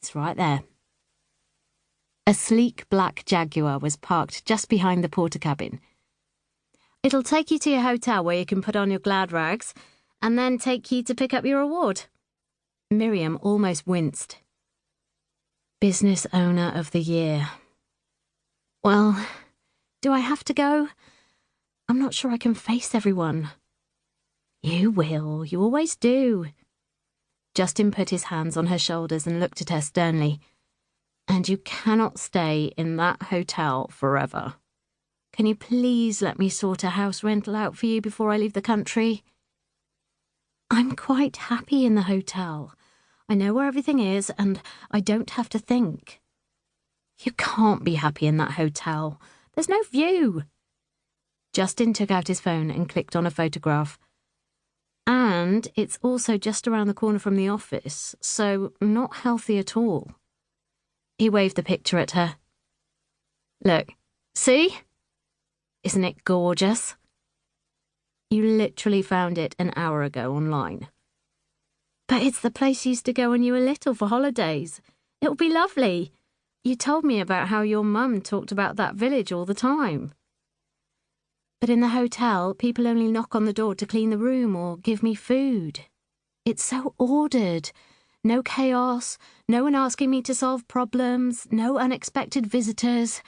It's right there. A sleek black Jaguar was parked just behind the porter cabin. It'll take you to your hotel where you can put on your glad rags and then take you to pick up your award. Miriam almost winced. Business Owner of the Year. Well, do I have to go? I'm not sure I can face everyone. You will, you always do. Justin put his hands on her shoulders and looked at her sternly. And you cannot stay in that hotel forever. Can you please let me sort a house rental out for you before I leave the country? I'm quite happy in the hotel. I know where everything is, and I don't have to think. You can't be happy in that hotel. There's no view. Justin took out his phone and clicked on a photograph. And it's also just around the corner from the office, so not healthy at all. He waved the picture at her. Look, see? Isn't it gorgeous? You literally found it an hour ago online. But it's the place you used to go when you were little for holidays. It'll be lovely. You told me about how your mum talked about that village all the time. But in the hotel, people only knock on the door to clean the room or give me food. It's so ordered. No chaos, no one asking me to solve problems, no unexpected visitors.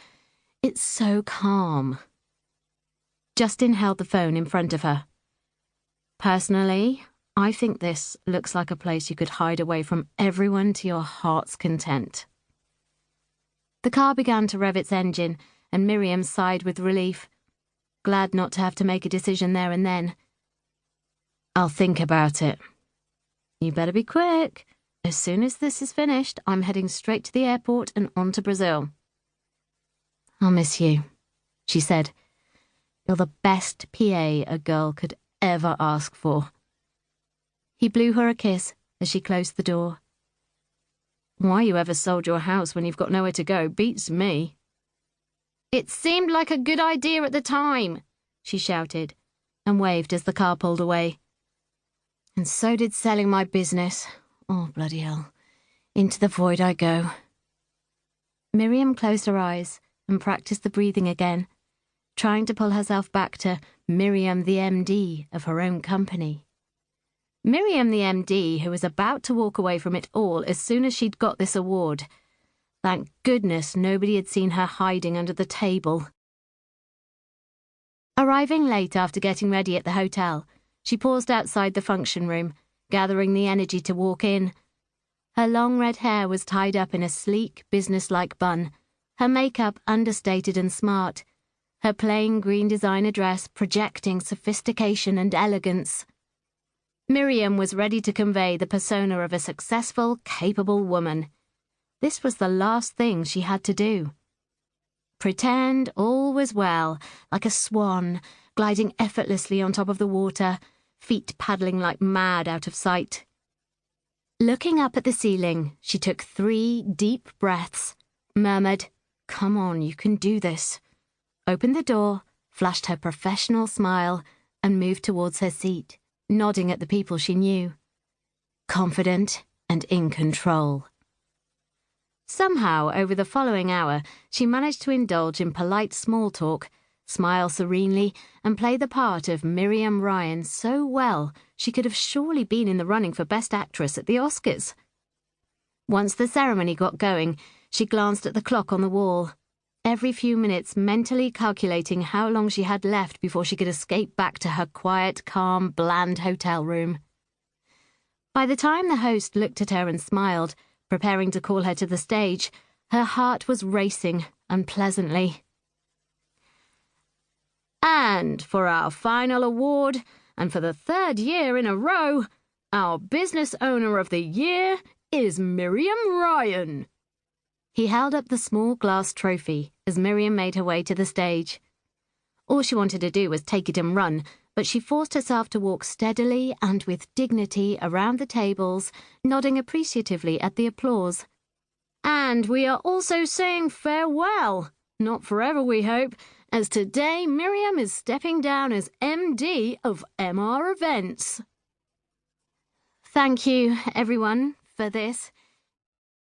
It's so calm. Justin held the phone in front of her. Personally, I think this looks like a place you could hide away from everyone to your heart's content. The car began to rev its engine, and Miriam sighed with relief, glad not to have to make a decision there and then. I'll think about it. You better be quick. As soon as this is finished, I'm heading straight to the airport and on to Brazil. I'll miss you, she said. You're the best PA a girl could ever ask for. He blew her a kiss as she closed the door. Why you ever sold your house when you've got nowhere to go beats me. It seemed like a good idea at the time, she shouted, and waved as the car pulled away. And so did selling my business. Oh, bloody hell. Into the void I go. Miriam closed her eyes and practiced the breathing again, trying to pull herself back to Miriam the MD of her own company. Miriam the MD, who was about to walk away from it all as soon as she'd got this award. Thank goodness nobody had seen her hiding under the table. Arriving late after getting ready at the hotel, she paused outside the function room, gathering the energy to walk in. Her long red hair was tied up in a sleek, businesslike bun, her makeup understated and smart, her plain green designer dress projecting sophistication and elegance. Miriam was ready to convey the persona of a successful, capable woman. This was the last thing she had to do. Pretend all was well, like a swan, gliding effortlessly on top of the water, feet paddling like mad out of sight. Looking up at the ceiling, she took 3 deep breaths, murmured, "Come on, you can do this," opened the door, flashed her professional smile, and moved towards her seat, nodding at the people she knew. Confident and in control. Somehow, over the following hour, she managed to indulge in polite small talk, smile serenely, and play the part of Miriam Ryan so well she could have surely been in the running for Best Actress at the Oscars. Once the ceremony got going, she glanced at the clock on the wall, every few minutes mentally calculating how long she had left before she could escape back to her quiet, calm, bland hotel room. By the time the host looked at her and smiled, preparing to call her to the stage, her heart was racing unpleasantly. And for our final award, and for the 3rd year in a row, our Business Owner of the Year is Miriam Ryan. He held up the small glass trophy as Miriam made her way to the stage. All she wanted to do was take it and run, but she forced herself to walk steadily and with dignity around the tables, nodding appreciatively at the applause. And we are also saying farewell, not forever we hope, as today Miriam is stepping down as MD of MR Events. Thank you, everyone, for this.